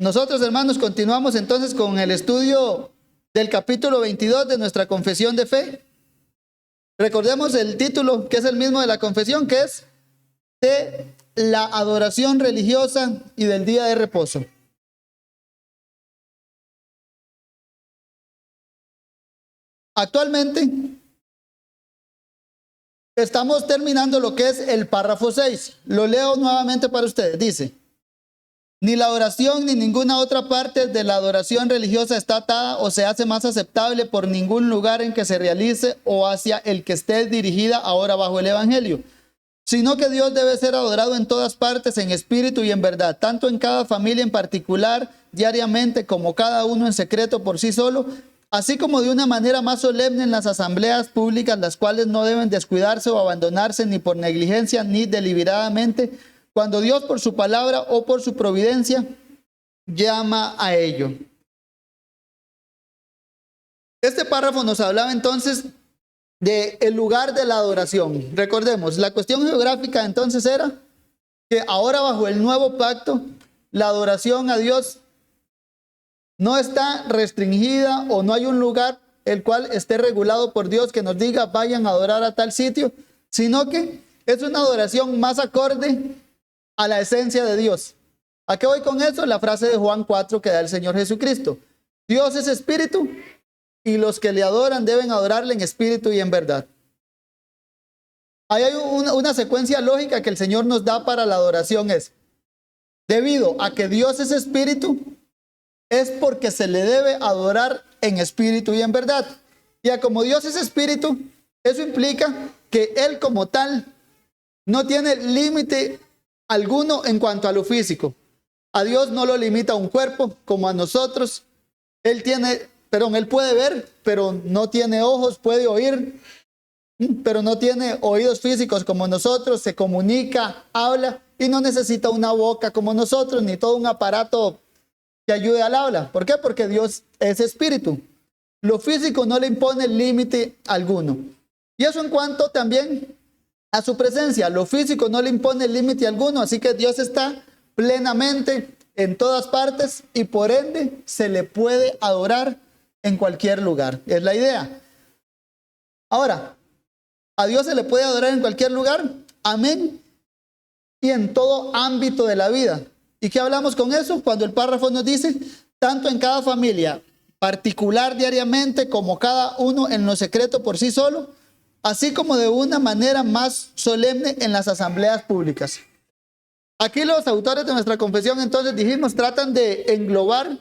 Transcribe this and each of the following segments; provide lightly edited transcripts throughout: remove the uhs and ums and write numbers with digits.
Nosotros, hermanos, continuamos entonces con el estudio del capítulo 22 de nuestra confesión de fe. Recordemos el título, que es el mismo de la confesión, que es de la adoración religiosa y del día de reposo. Actualmente estamos terminando lo que es el párrafo 6. Lo leo nuevamente para ustedes. Dice: ni la oración ni ninguna otra parte de la adoración religiosa está atada o se hace más aceptable por ningún lugar en que se realice o hacia el que esté dirigida ahora bajo el Evangelio, sino que Dios debe ser adorado en todas partes, en espíritu y en verdad, tanto en cada familia en particular, diariamente, como cada uno en secreto por sí solo, así como de una manera más solemne en las asambleas públicas, las cuales no deben descuidarse o abandonarse ni por negligencia ni deliberadamente, cuando Dios por su palabra o por su providencia llama a ello. Este párrafo nos hablaba entonces del lugar de la adoración. Recordemos, la cuestión geográfica entonces era que ahora bajo el nuevo pacto, la adoración a Dios no está restringida o no hay un lugar el cual esté regulado por Dios que nos diga vayan a adorar a tal sitio, sino que es una adoración más acorde a la esencia de Dios. ¿A qué voy con eso? La frase de Juan 4 que da el Señor Jesucristo: Dios es espíritu y los que le adoran deben adorarle en espíritu y en verdad. Ahí hay una secuencia lógica que el Señor nos da para la adoración. Es debido a que Dios es espíritu, es porque se le debe adorar en espíritu y en verdad. Ya como Dios es espíritu, eso implica que Él como tal no tiene límite alguno en cuanto a lo físico. A Dios no lo limita un cuerpo como a nosotros. Él puede ver, pero no tiene ojos, puede oír, pero no tiene oídos físicos como nosotros, se comunica, habla y no necesita una boca como nosotros, ni todo un aparato que ayude al habla. ¿Por qué? Porque Dios es espíritu. Lo físico no le impone límite alguno. Y eso en cuanto también a su presencia. Lo físico no le impone límite alguno, así que Dios está plenamente en todas partes y por ende se le puede adorar en cualquier lugar. Es la idea. Ahora, ¿a Dios se le puede adorar en cualquier lugar? Amén. Y en todo ámbito de la vida. ¿Y qué hablamos con eso? Cuando el párrafo nos dice, tanto en cada familia particular diariamente como cada uno en lo secreto por sí solo, así como de una manera más solemne en las asambleas públicas. Aquí los autores de nuestra confesión, entonces dijimos, tratan de englobar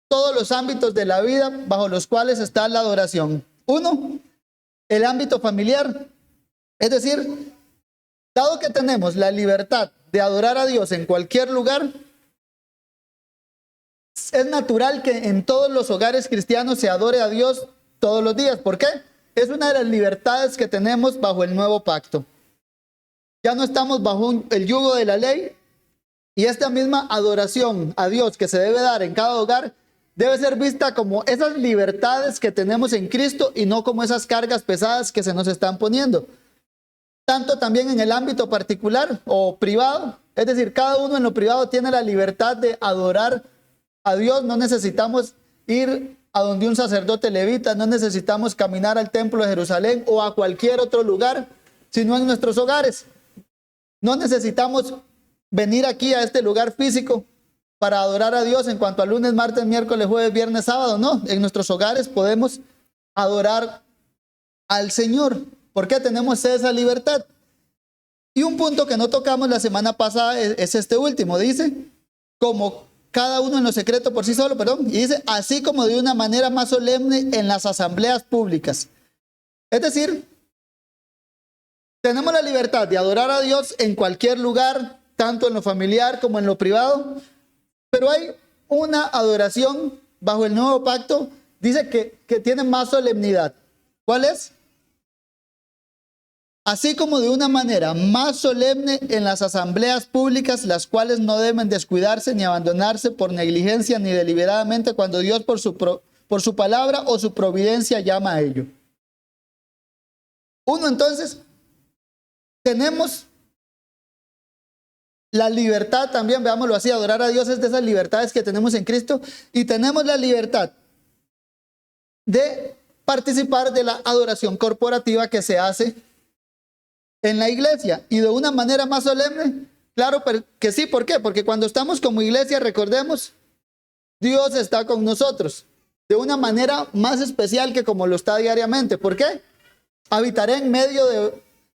todos los ámbitos de la vida bajo los cuales está la adoración. Uno, el ámbito familiar. Es decir, dado que tenemos la libertad de adorar a Dios en cualquier lugar, es natural que en todos los hogares cristianos se adore a Dios todos los días. ¿Por qué? Es una de las libertades que tenemos bajo el nuevo pacto. Ya no estamos bajo el yugo de la ley y esta misma adoración a Dios que se debe dar en cada hogar debe ser vista como esas libertades que tenemos en Cristo y no como esas cargas pesadas que se nos están poniendo. Tanto también en el ámbito particular o privado, es decir, cada uno en lo privado tiene la libertad de adorar a Dios. No necesitamos ir a donde un sacerdote levita, no necesitamos caminar al templo de Jerusalén o a cualquier otro lugar, sino en nuestros hogares. No necesitamos venir aquí a este lugar físico para adorar a Dios en cuanto a lunes, martes, miércoles, jueves, viernes, sábado. No, en nuestros hogares podemos adorar al Señor. ¿Por qué tenemos esa libertad? Y un punto que no tocamos la semana pasada es este último. Dice, como cada uno en lo secreto por sí solo, y dice, así como de una manera más solemne en las asambleas públicas. Es decir, tenemos la libertad de adorar a Dios en cualquier lugar, tanto en lo familiar como en lo privado, pero hay una adoración bajo el nuevo pacto, dice que tiene más solemnidad. ¿Cuál es? Así como de una manera más solemne en las asambleas públicas, las cuales no deben descuidarse ni abandonarse por negligencia ni deliberadamente cuando Dios por su palabra o su providencia llama a ello. Uno, entonces, tenemos la libertad también, veámoslo así, adorar a Dios es de esas libertades que tenemos en Cristo, y tenemos la libertad de participar de la adoración corporativa que se hace en la iglesia, y de una manera más solemne. Claro que sí. ¿Por qué? Porque cuando estamos como iglesia, recordemos, Dios está con nosotros de una manera más especial que como lo está diariamente. ¿Por qué? Habitaré en medio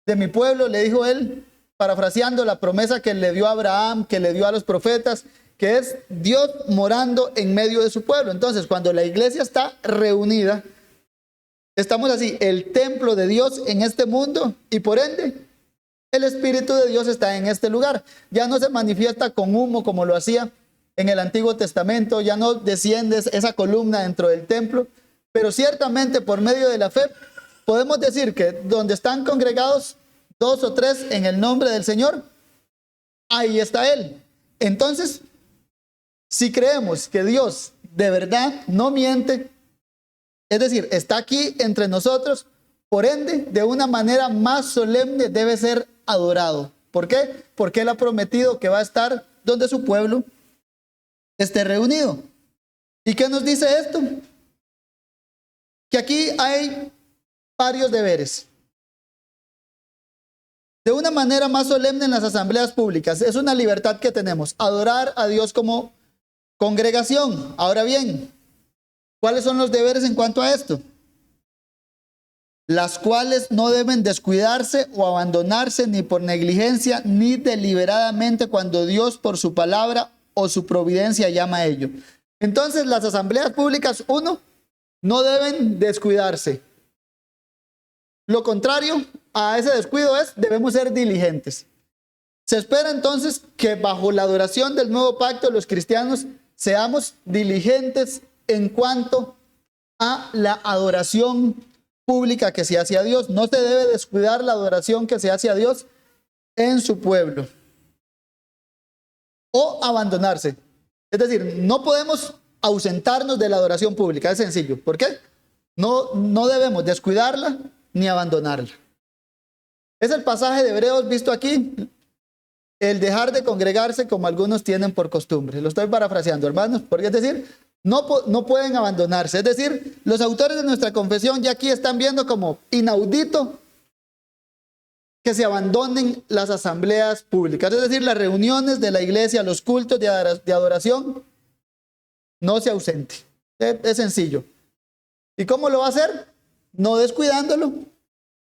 de mi pueblo, le dijo él, parafraseando la promesa que le dio a Abraham, que le dio a los profetas, que es Dios morando en medio de su pueblo. Entonces, cuando la iglesia está reunida, estamos así, el templo de Dios en este mundo, y por ende, el Espíritu de Dios está en este lugar. Ya no se manifiesta con humo como lo hacía en el Antiguo Testamento, ya no desciende esa columna dentro del templo, pero ciertamente por medio de la fe podemos decir que donde están congregados 2 o 3 en el nombre del Señor, ahí está Él. Entonces, si creemos que Dios de verdad no miente, es decir, está aquí entre nosotros, por ende, de una manera más solemne debe ser adorado. ¿Por qué? Porque Él ha prometido que va a estar donde su pueblo esté reunido. ¿Y qué nos dice esto? Que aquí hay varios deberes. De una manera más solemne en las asambleas públicas, es una libertad que tenemos, adorar a Dios como congregación. Ahora bien, ¿cuáles son los deberes en cuanto a esto? Las cuales no deben descuidarse o abandonarse ni por negligencia ni deliberadamente cuando Dios por su palabra o su providencia llama a ello. Entonces, las asambleas públicas, 1, no deben descuidarse. Lo contrario a ese descuido es, debemos ser diligentes. Se espera entonces que bajo la adoración del nuevo pacto los cristianos seamos diligentes en cuanto a la adoración pública que se hace a Dios. No se debe descuidar la adoración que se hace a Dios en su pueblo o abandonarse. Es decir, no podemos ausentarnos de la adoración pública, es sencillo. ¿Por qué? No debemos descuidarla ni abandonarla. Es el pasaje de Hebreos visto aquí, el dejar de congregarse como algunos tienen por costumbre. Lo estoy parafraseando, hermanos, porque es decir, no pueden abandonarse. Es decir, los autores de nuestra confesión ya aquí están viendo como inaudito que se abandonen las asambleas públicas. Es decir, las reuniones de la iglesia, los cultos de adoración, no se ausente. Es sencillo. ¿Y cómo lo va a hacer? No descuidándolo,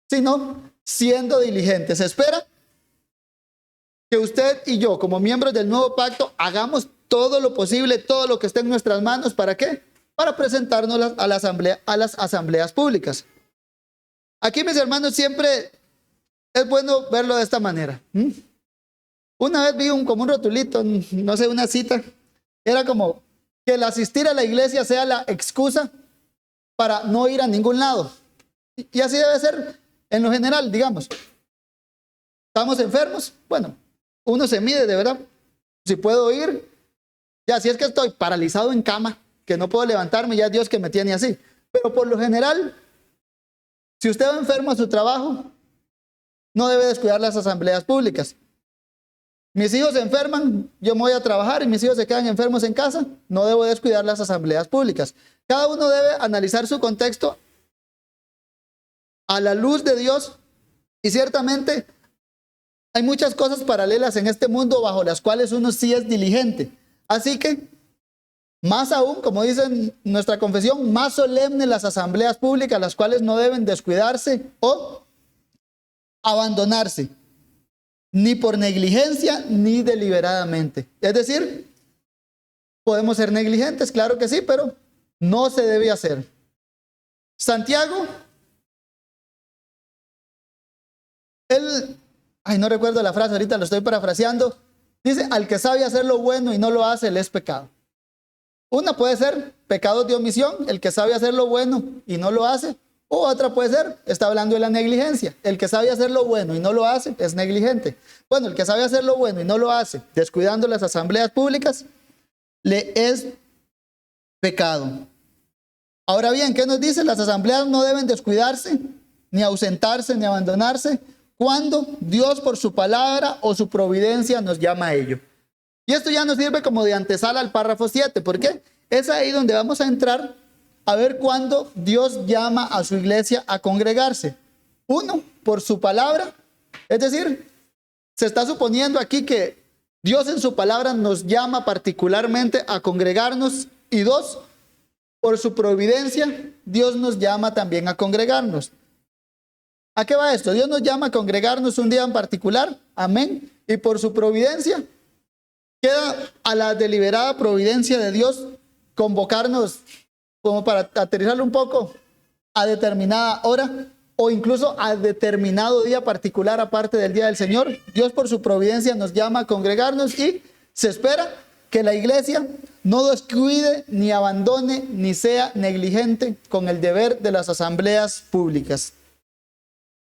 sino siendo diligente. Se espera que usted y yo, como miembros del nuevo pacto, hagamos todo lo posible, todo lo que esté en nuestras manos. ¿Para qué? Para presentarnos a las asambleas públicas. Aquí, mis hermanos, siempre es bueno verlo de esta manera. Una vez vi como un rotulito, no sé, una cita. Era como que el asistir a la iglesia sea la excusa para no ir a ningún lado. Y así debe ser en lo general, digamos. ¿Estamos enfermos? Bueno, uno se mide de verdad. Si puedo ir, ya si es que estoy paralizado en cama, que no puedo levantarme, ya es Dios que me tiene así. Pero por lo general, si usted va enfermo a su trabajo, no debe descuidar las asambleas públicas. Mis hijos se enferman, yo me voy a trabajar y mis hijos se quedan enfermos en casa, no debo descuidar las asambleas públicas. Cada uno debe analizar su contexto a la luz de Dios, y ciertamente hay muchas cosas paralelas en este mundo bajo las cuales uno sí es diligente. Así que, más aún, como dice en nuestra confesión, más solemnes las asambleas públicas, las cuales no deben descuidarse o abandonarse, ni por negligencia ni deliberadamente. Es decir, podemos ser negligentes, claro que sí, pero no se debe hacer. Santiago, no recuerdo la frase, ahorita lo estoy parafraseando, dice, al que sabe hacer lo bueno y no lo hace, le es pecado. Una puede ser pecados de omisión, el que sabe hacer lo bueno y no lo hace. O otra puede ser, está hablando de la negligencia. El que sabe hacer lo bueno y no lo hace es negligente. Bueno, el que sabe hacer lo bueno y no lo hace, descuidando las asambleas públicas, le es pecado. Ahora bien, ¿qué nos dice? Las asambleas no deben descuidarse, ni ausentarse, ni abandonarse, cuando Dios por su palabra o su providencia nos llama a ello. Y esto ya nos sirve como de antesala al párrafo 7. ¿Por qué? Es ahí donde vamos a entrar a ver cuándo Dios llama a su iglesia a congregarse. Uno, por su palabra. Es decir, se está suponiendo aquí que Dios en su palabra nos llama particularmente a congregarnos. Y dos, por su providencia, Dios nos llama también a congregarnos. ¿A qué va esto? Dios nos llama a congregarnos un día en particular. Amén. Y por su providencia, queda a la deliberada providencia de Dios convocarnos, como para aterrizarlo un poco, a determinada hora o incluso a determinado día particular aparte del día del Señor. Dios por su providencia nos llama a congregarnos y se espera que la iglesia no descuide, ni abandone, ni sea negligente con el deber de las asambleas públicas.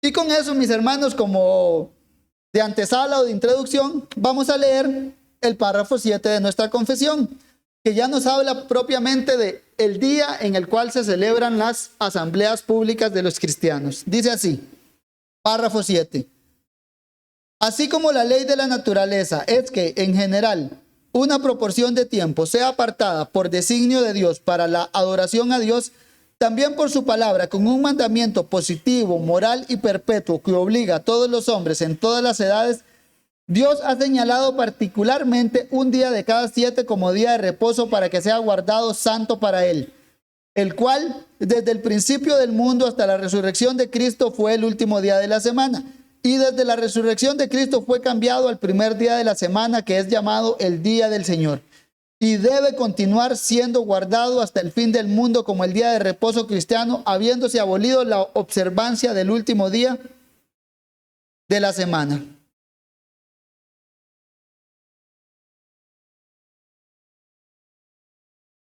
Y con eso, mis hermanos, como de antesala o de introducción, vamos a leer el párrafo 7 de nuestra confesión, que ya nos habla propiamente de el día en el cual se celebran las asambleas públicas de los cristianos. Dice así, párrafo 7. Así como la ley de la naturaleza es que, en general, una proporción de tiempo sea apartada por designio de Dios para la adoración a Dios, también por su palabra, con un mandamiento positivo, moral y perpetuo que obliga a todos los hombres en todas las edades, Dios ha señalado particularmente un día de cada 7 como día de reposo para que sea guardado santo para Él, el cual desde el principio del mundo hasta la resurrección de Cristo fue el último día de la semana. Y desde la resurrección de Cristo fue cambiado al primer día de la semana, que es llamado el día del Señor. Y debe continuar siendo guardado hasta el fin del mundo como el día de reposo cristiano, habiéndose abolido la observancia del último día de la semana.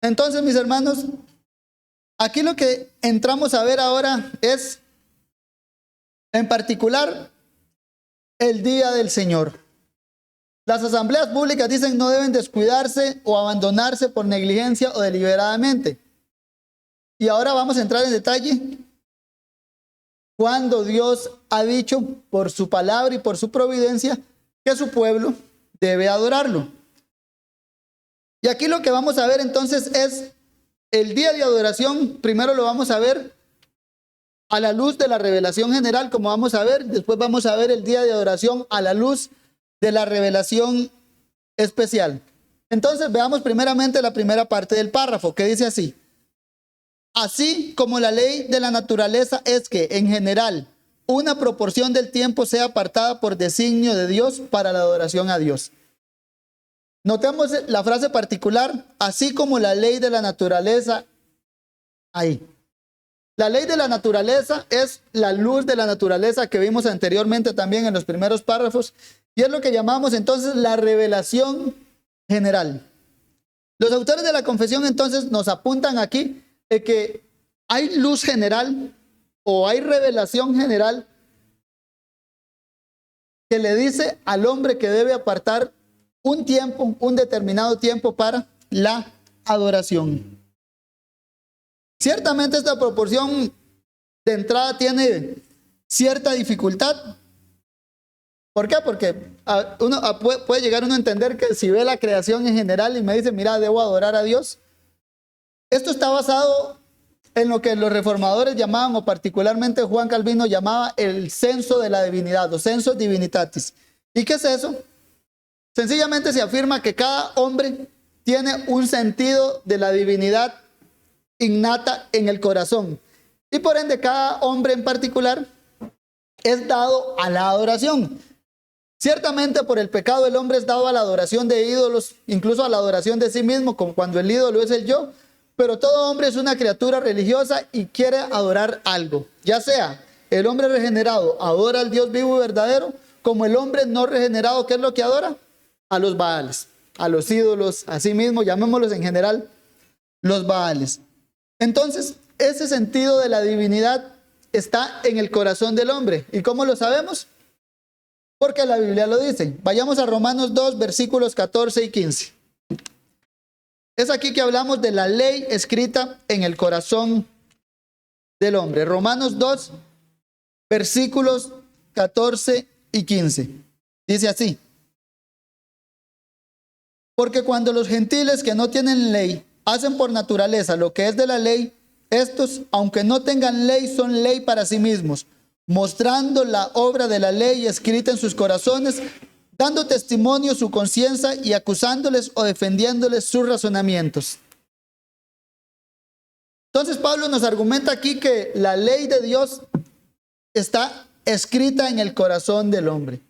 Entonces, mis hermanos, aquí lo que entramos a ver ahora es, en particular, el día del Señor. Las asambleas públicas, dicen, no deben descuidarse o abandonarse por negligencia o deliberadamente. Y ahora vamos a entrar en detalle cuando Dios ha dicho por su palabra y por su providencia que su pueblo debe adorarlo. Y aquí lo que vamos a ver entonces es el día de adoración. Primero lo vamos a ver a la luz de la revelación general, como vamos a ver. Después vamos a ver el día de adoración a la luz de la revelación especial. Entonces veamos primeramente la primera parte del párrafo, que dice así: así como la ley de la naturaleza es que, en general, una proporción del tiempo sea apartada por designio de Dios para la adoración a Dios. Notemos la frase particular, así como la ley de la naturaleza, ahí. La ley de la naturaleza es la luz de la naturaleza que vimos anteriormente también en los primeros párrafos, y es lo que llamamos entonces la revelación general. Los autores de la confesión entonces nos apuntan aquí que hay luz general o hay revelación general que le dice al hombre que debe apartar un tiempo, un determinado tiempo para la adoración. Ciertamente esta proporción de entrada tiene cierta dificultad. ¿Por qué? Porque puede llegar uno a entender que si ve la creación en general y me dice, mira, debo adorar a Dios. Esto está basado en lo que los reformadores llamaban, o particularmente Juan Calvino llamaba, el censo de la divinidad, o census divinitatis. ¿Y qué es eso? Sencillamente se afirma que cada hombre tiene un sentido de la divinidad innata en el corazón. Y por ende cada hombre en particular es dado a la adoración. Ciertamente por el pecado el hombre es dado a la adoración de ídolos, incluso a la adoración de sí mismo, como cuando el ídolo es el yo. Pero todo hombre es una criatura religiosa y quiere adorar algo. Ya sea el hombre regenerado adora al Dios vivo y verdadero, como el hombre no regenerado, ¿qué es lo que adora? A los Baales, a los ídolos, a sí mismo, llamémoslos en general los Baales. Entonces, ese sentido de la divinidad está en el corazón del hombre. ¿Y cómo lo sabemos? Porque la Biblia lo dice. Vayamos a Romanos 2, versículos 14 y 15. Es aquí que hablamos de la ley escrita en el corazón del hombre. Romanos 2, versículos 14 y 15. Dice así: porque cuando los gentiles que no tienen ley hacen por naturaleza lo que es de la ley, estos, aunque no tengan ley, son ley para sí mismos, mostrando la obra de la ley escrita en sus corazones, dando testimonio su conciencia y acusándoles o defendiéndoles sus razonamientos. Entonces Pablo nos argumenta aquí que la ley de Dios está escrita en el corazón del hombre.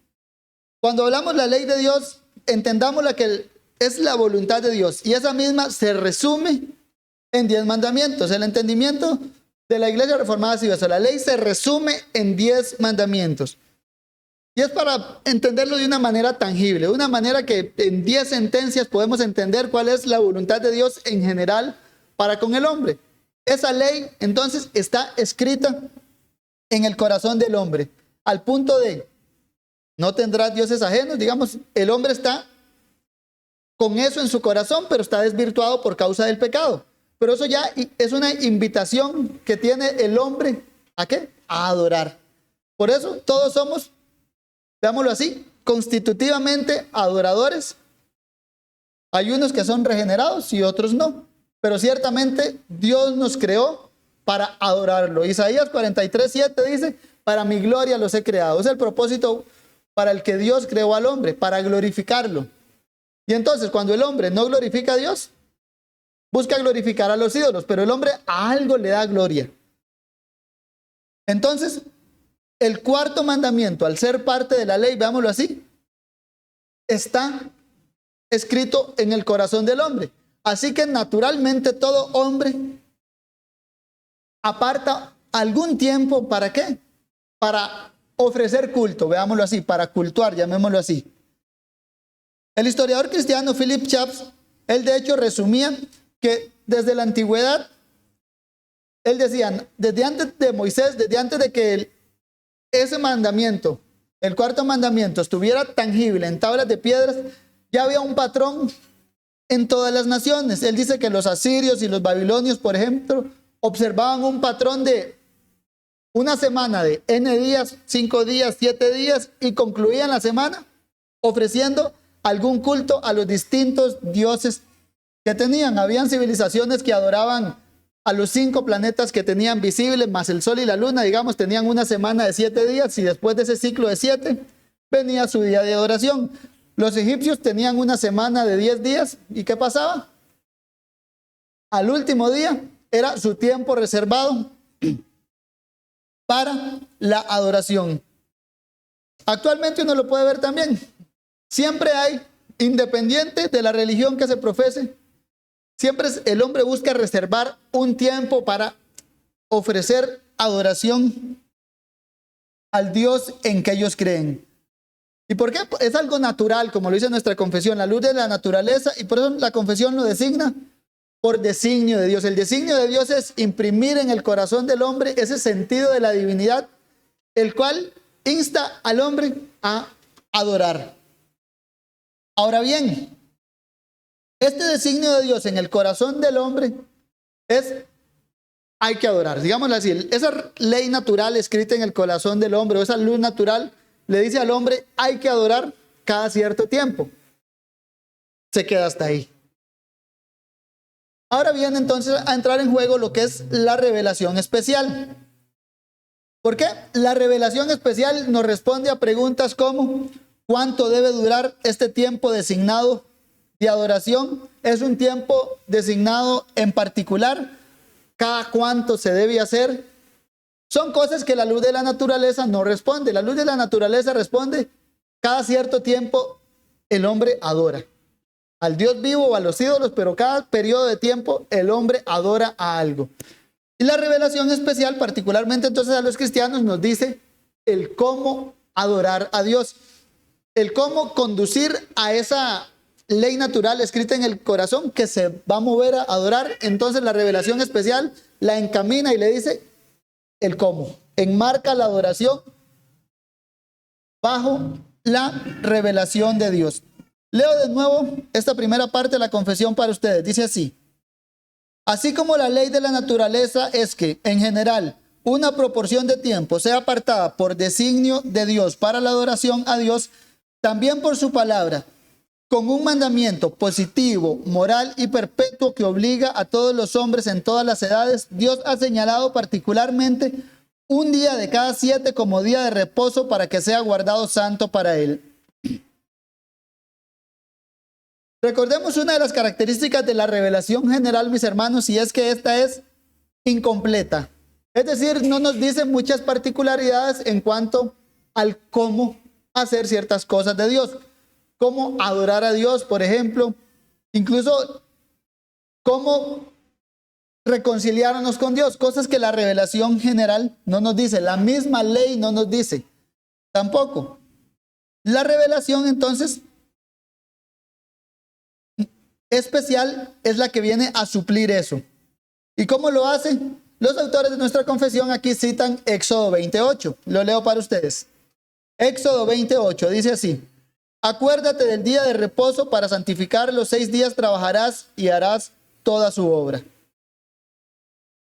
Cuando hablamos de la ley de Dios, entendamos la que es la voluntad de Dios, y esa misma se resume en 10 mandamientos. El entendimiento de la Iglesia Reformada así, la ley se resume en 10 mandamientos. Y es para entenderlo de una manera tangible, de una manera que en 10 sentencias podemos entender cuál es la voluntad de Dios en general para con el hombre. Esa ley entonces está escrita en el corazón del hombre, al punto de no tendrás dioses ajenos. Digamos, el hombre está con eso en su corazón, pero está desvirtuado por causa del pecado. Pero eso ya es una invitación que tiene el hombre, ¿a qué? A adorar. Por eso todos somos, veámoslo así, constitutivamente adoradores. Hay unos que son regenerados y otros no, pero ciertamente Dios nos creó para adorarlo. Isaías 43:7 dice: para mi gloria los he creado. Es el propósito para el que Dios creó al hombre, para glorificarlo. Y entonces cuando el hombre no glorifica a Dios, busca glorificar a los ídolos, pero el hombre a algo le da gloria. Entonces, el cuarto mandamiento, al ser parte de la ley, veámoslo así, está escrito en el corazón del hombre. Así que naturalmente todo hombre aparta algún tiempo, ¿para qué? Para ofrecer culto, veámoslo así, para cultuar, llamémoslo así. El historiador cristiano Philip Chaps, él de hecho resumía que desde la antigüedad, él decía, desde antes de Moisés, desde antes de que ese mandamiento, el cuarto mandamiento, estuviera tangible en tablas de piedras, ya había un patrón en todas las naciones. Él dice que los asirios y los babilonios, por ejemplo, observaban un patrón de una semana de N días, 5 días, 7 días, y concluían la semana ofreciendo algún culto a los distintos dioses que tenían. Habían civilizaciones que adoraban a los 5 planetas que tenían visibles, más el sol y la luna, digamos, tenían una semana de 7 días, y después de ese ciclo de 7 venía su día de adoración. Los egipcios tenían una semana de 10 días, ¿y qué pasaba? Al último día era su tiempo reservado para la adoración. Actualmente uno lo puede ver también. Siempre hay, independiente de la religión que se profese, siempre el hombre busca reservar un tiempo para ofrecer adoración al Dios en que ellos creen. ¿Y por qué? Es algo natural, como lo dice nuestra confesión, la luz de la naturaleza, y por eso la confesión lo designa por designio de Dios. El designio de Dios es imprimir en el corazón del hombre ese sentido de la divinidad, el cual insta al hombre a adorar. Ahora bien, este designio de Dios en el corazón del hombre hay que adorar, digámoslo así. Esa ley natural escrita en el corazón del hombre, o esa luz natural, le dice al hombre, hay que adorar cada cierto tiempo. Se queda hasta ahí. Ahora viene entonces a entrar en juego lo que es la revelación especial. ¿Por qué? La revelación especial nos responde a preguntas como: ¿cuánto debe durar este tiempo designado de adoración? ¿Es un tiempo designado en particular? ¿Cada cuánto se debe hacer? Son cosas que la luz de la naturaleza no responde. La luz de la naturaleza responde: cada cierto tiempo el hombre adora al Dios vivo o a los ídolos, pero cada periodo de tiempo el hombre adora a algo. Y la revelación especial, particularmente entonces a los cristianos, nos dice el cómo adorar a Dios, el cómo conducir a esa ley natural escrita en el corazón que se va a mover a adorar. Entonces la revelación especial la encamina y le dice el cómo, enmarca la adoración bajo la revelación de Dios. Leo de nuevo esta primera parte de la confesión para ustedes. Dice así: así como la ley de la naturaleza es que, en general, una proporción de tiempo sea apartada por designio de Dios para la adoración a Dios, también por su palabra, con un mandamiento positivo, moral y perpetuo que obliga a todos los hombres en todas las edades, Dios ha señalado particularmente un día de cada 7 como día de reposo para que sea guardado santo para él. Recordemos una de las características de la revelación general, mis hermanos, y es que esta es incompleta. Es decir, no nos dice muchas particularidades en cuanto al cómo hacer ciertas cosas de Dios. Cómo adorar a Dios, por ejemplo. Incluso cómo reconciliarnos con Dios. Cosas que la revelación general no nos dice. La misma ley no nos dice. Tampoco. La revelación, entonces, especial es la que viene a suplir eso. ¿Y cómo lo hace? Los autores de nuestra confesión aquí citan Éxodo 28. Lo leo para ustedes. Éxodo 28 dice así: acuérdate del día de reposo para santificar, los 6 días trabajarás y harás toda su obra.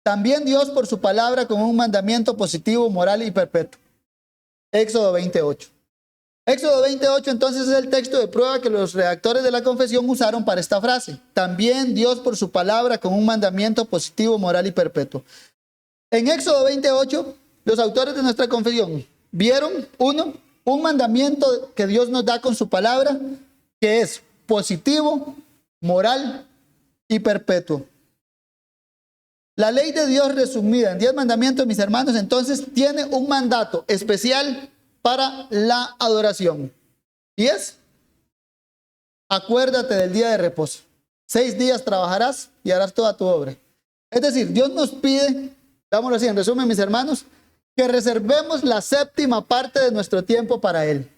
También Dios por su palabra con un mandamiento positivo, moral y perpetuo. Éxodo 28. Éxodo 28 entonces es el texto de prueba que los redactores de la confesión usaron para esta frase. También Dios por su palabra con un mandamiento positivo, moral y perpetuo. En Éxodo 28, los autores de nuestra confesión vieron, un mandamiento que Dios nos da con su palabra, que es positivo, moral y perpetuo. La ley de Dios resumida en 10 mandamientos, mis hermanos, entonces tiene un mandato especial para la adoración. Y es: acuérdate del día de reposo. 6 días trabajarás y harás toda tu obra. Es decir, Dios nos pide, dámoslo así en resumen, mis hermanos, que reservemos la 7ª parte de nuestro tiempo para Él.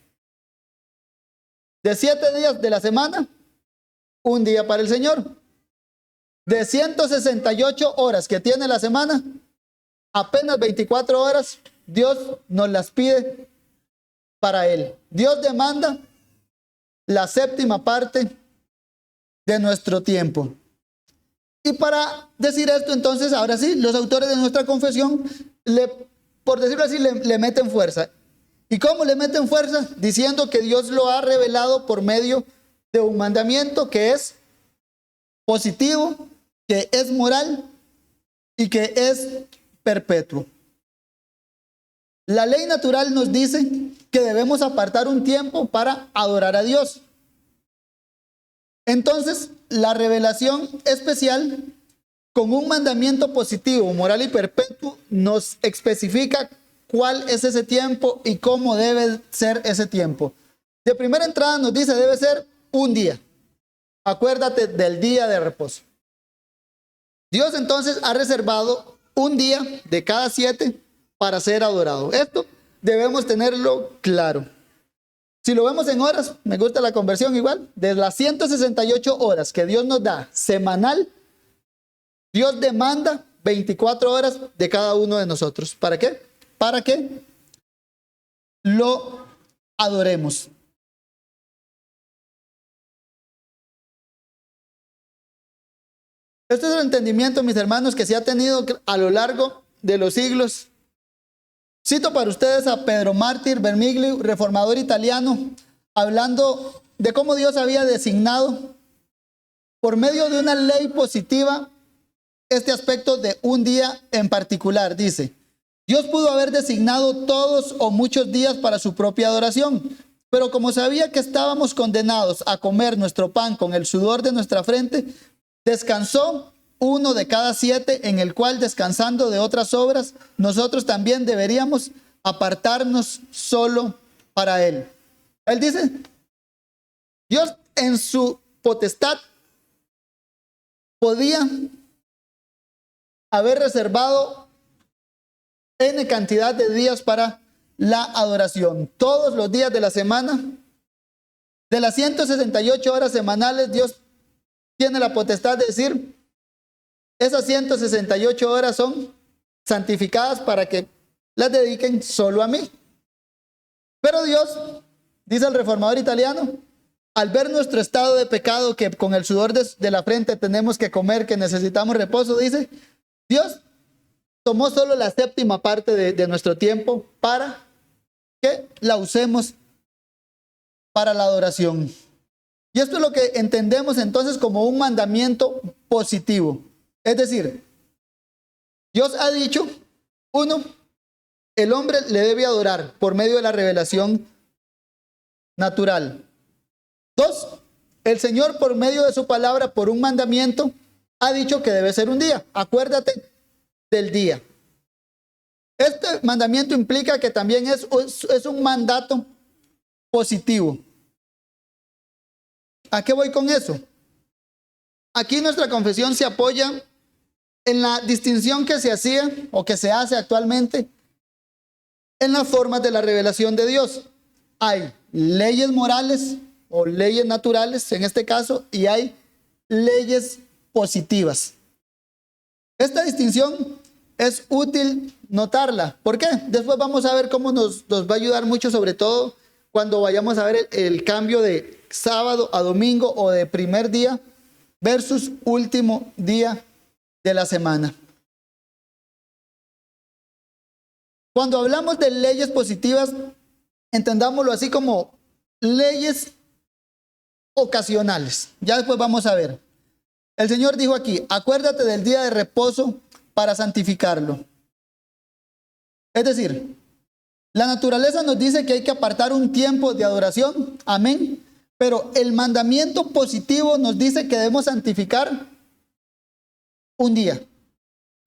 De 7 días de la semana, un día para el Señor. De 168 horas que tiene la semana, apenas 24 horas, Dios nos las pide para Él. Dios demanda la 7ª parte de nuestro tiempo. Y para decir esto, entonces, ahora sí, los autores de nuestra confesión, por decirlo así, le meten fuerza. ¿Y cómo le meten fuerza? Diciendo que Dios lo ha revelado por medio de un mandamiento que es positivo, que es moral y que es perpetuo. La ley natural nos dice que debemos apartar un tiempo para adorar a Dios. Entonces, la revelación especial con un mandamiento positivo, moral y perpetuo nos especifica cuál es ese tiempo y cómo debe ser ese tiempo. De primera entrada nos dice debe ser un día. Acuérdate del día de reposo. Dios entonces ha reservado un día de cada 7 para ser adorado. Esto debemos tenerlo claro. Si lo vemos en horas, me gusta la conversión igual, de las 168 horas que Dios nos da semanal, Dios demanda 24 horas de cada uno de nosotros. ¿Para qué? Para que lo adoremos. Este es el entendimiento, mis hermanos, que se ha tenido a lo largo de los siglos. Cito para ustedes a Pedro Mártir Vermiglio, reformador italiano, hablando de cómo Dios había designado por medio de una ley positiva este aspecto de un día en particular. Dice: Dios pudo haber designado todos o muchos días para su propia adoración, pero como sabía que estábamos condenados a comer nuestro pan con el sudor de nuestra frente, descansó uno de cada 7, en el cual, descansando de otras obras, nosotros también deberíamos apartarnos solo para Él. Él dice, Dios en su potestad podía haber reservado N cantidad de días para la adoración. Todos los días de la semana, de las 168 horas semanales, Dios tiene la potestad de decir, esas 168 horas son santificadas para que las dediquen solo a mí. Pero Dios, dice el reformador italiano, al ver nuestro estado de pecado, que con el sudor de la frente tenemos que comer, que necesitamos reposo, dice, Dios tomó solo la séptima parte de nuestro tiempo para que la usemos para la adoración. Y esto es lo que entendemos entonces como un mandamiento positivo. Es decir, Dios ha dicho, uno, el hombre le debe adorar por medio de la revelación natural. Dos, el Señor por medio de su palabra, por un mandamiento, ha dicho que debe ser un día. Acuérdate del día. Este mandamiento implica que también es un mandato positivo. ¿A qué voy con eso? Aquí nuestra confesión se apoya en la distinción que se hacía o que se hace actualmente en las formas de la revelación de Dios. Hay leyes morales o leyes naturales en este caso y hay leyes positivas. Esta distinción es útil notarla. ¿Por qué? Después vamos a ver cómo nos va a ayudar mucho, sobre todo cuando vayamos a ver el cambio de sábado a domingo o de primer día versus último día de la semana. Cuando hablamos de leyes positivas, entendámoslo así como leyes ocasionales. Ya después vamos a ver. El Señor dijo aquí, acuérdate del día de reposo para santificarlo. Es decir, la naturaleza nos dice que hay que apartar un tiempo de adoración, amén, pero el mandamiento positivo nos dice que debemos santificar un día.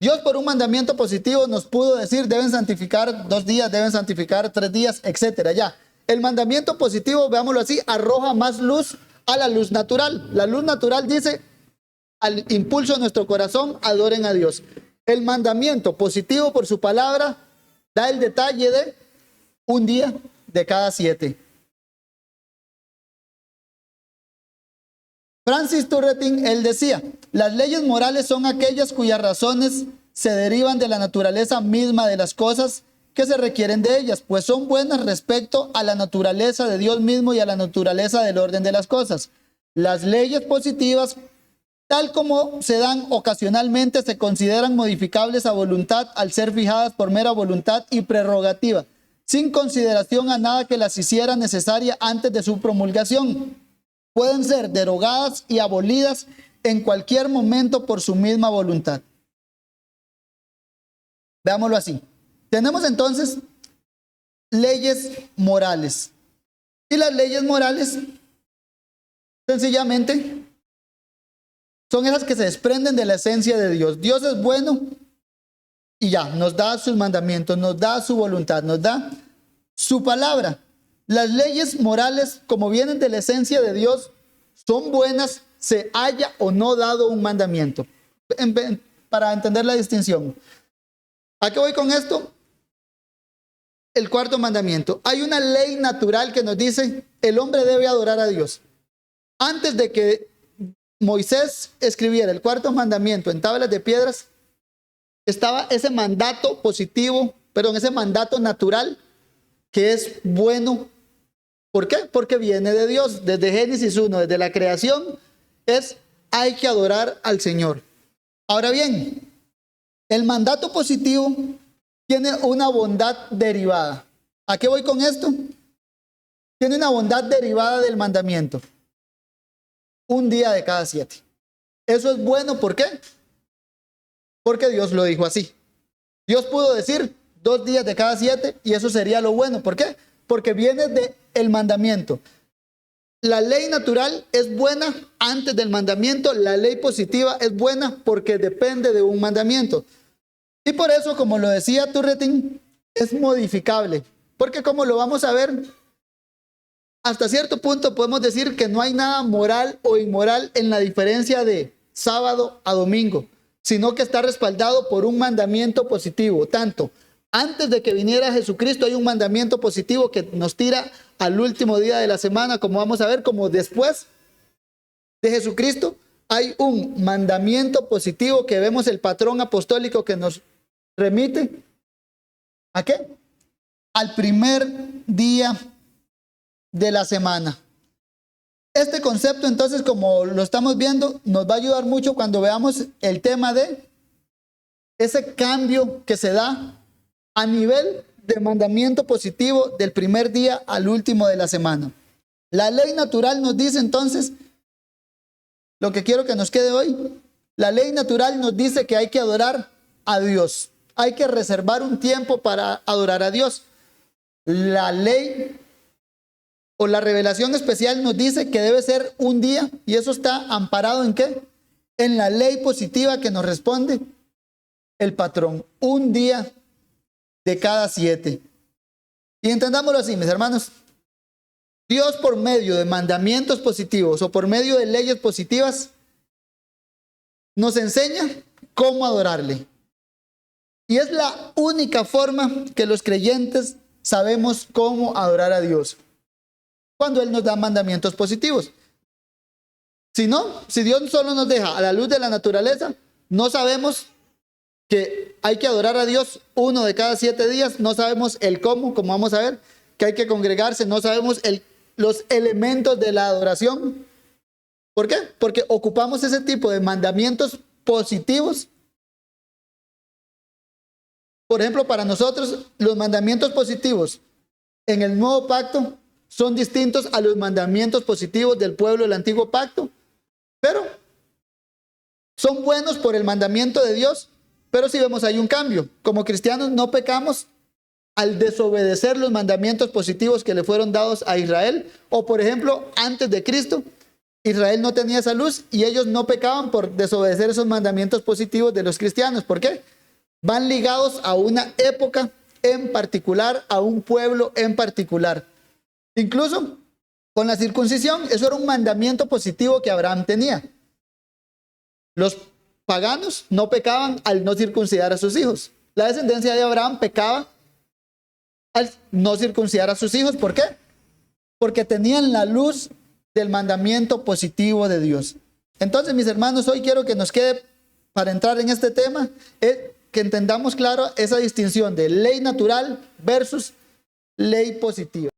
Dios por un mandamiento positivo nos pudo decir deben santificar 2 días, deben santificar 3 días, etcétera. Ya, el mandamiento positivo, veámoslo así, arroja más luz a la luz natural. La luz natural dice, al impulso de nuestro corazón, adoren a Dios. El mandamiento positivo por su palabra da el detalle de un día de cada 7. Francis Turretin, él decía, las leyes morales son aquellas cuyas razones se derivan de la naturaleza misma de las cosas que se requieren de ellas, pues son buenas respecto a la naturaleza de Dios mismo y a la naturaleza del orden de las cosas. Las leyes positivas, tal como se dan ocasionalmente, se consideran modificables a voluntad al ser fijadas por mera voluntad y prerrogativa, sin consideración a nada que las hiciera necesaria antes de su promulgación. Pueden ser derogadas y abolidas en cualquier momento por su misma voluntad. Veámoslo así. Tenemos entonces leyes morales. Y las leyes morales, sencillamente, son esas que se desprenden de la esencia de Dios. Dios es bueno y ya, nos da sus mandamientos, nos da su voluntad, nos da su palabra. Las leyes morales, como vienen de la esencia de Dios, son buenas, se haya o no dado un mandamiento. Para entender la distinción. ¿A qué voy con esto? El cuarto mandamiento. Hay una ley natural que nos dice, el hombre debe adorar a Dios. Antes de que Moisés escribiera el cuarto mandamiento en tablas de piedras, estaba ese mandato positivo, ese mandato natural que es bueno. ¿Por qué? Porque viene de Dios. Desde Génesis 1, desde la creación, hay que adorar al Señor. Ahora bien, el mandato positivo tiene una bondad derivada. ¿A qué voy con esto? Tiene una bondad derivada del mandamiento. Un día de cada 7. Eso es bueno, ¿por qué? Porque Dios lo dijo así. Dios pudo decir 2 días de cada 7 y eso sería lo bueno. ¿Por qué? Porque viene del mandamiento. La ley natural es buena antes del mandamiento. La ley positiva es buena porque depende de un mandamiento. Y por eso, como lo decía Turretin, es modificable. Porque como lo vamos a ver, hasta cierto punto podemos decir que no hay nada moral o inmoral en la diferencia de sábado a domingo, sino que está respaldado por un mandamiento positivo. Tanto antes de que viniera Jesucristo hay un mandamiento positivo que nos tira al último día de la semana, como vamos a ver, como después de Jesucristo hay un mandamiento positivo que vemos el patrón apostólico que nos remite ¿a qué? Al primer día de la semana. Este concepto entonces, como lo estamos viendo, nos va a ayudar mucho cuando veamos el tema de ese cambio que se da a nivel de mandamiento positivo del primer día al último de la semana. La ley natural nos dice entonces, lo que quiero que nos quede hoy, la ley natural nos dice que hay que adorar a Dios. Hay que reservar un tiempo para adorar a Dios. La ley o la revelación especial nos dice que debe ser un día, y eso está amparado ¿en qué? En la ley positiva que nos responde el patrón. Un día de cada 7. Y entendámoslo así, mis hermanos. Dios, por medio de mandamientos positivos o por medio de leyes positivas, nos enseña cómo adorarle. Y es la única forma que los creyentes sabemos cómo adorar a Dios, cuando Él nos da mandamientos positivos. Si no, si Dios solo nos deja a la luz de la naturaleza, no sabemos que hay que adorar a Dios uno de cada 7 días, no sabemos el cómo, como vamos a ver, que hay que congregarse, no sabemos los elementos de la adoración. ¿Por qué? Porque ocupamos ese tipo de mandamientos positivos. Por ejemplo, para nosotros, los mandamientos positivos en el nuevo pacto son distintos a los mandamientos positivos del pueblo del antiguo pacto, pero son buenos por el mandamiento de Dios. Pero si vemos, hay un cambio. Como cristianos no pecamos al desobedecer los mandamientos positivos que le fueron dados a Israel. O por ejemplo, antes de Cristo, Israel no tenía esa luz y ellos no pecaban por desobedecer esos mandamientos positivos de los cristianos. ¿Por qué? Van ligados a una época en particular, a un pueblo en particular. Incluso con la circuncisión, eso era un mandamiento positivo que Abraham tenía. Los paganos no pecaban al no circuncidar a sus hijos. La descendencia de Abraham pecaba al no circuncidar a sus hijos. ¿Por qué? Porque tenían la luz del mandamiento positivo de Dios. Entonces, mis hermanos, hoy quiero que nos quede, para entrar en este tema, que entendamos claro esa distinción de ley natural versus ley positiva.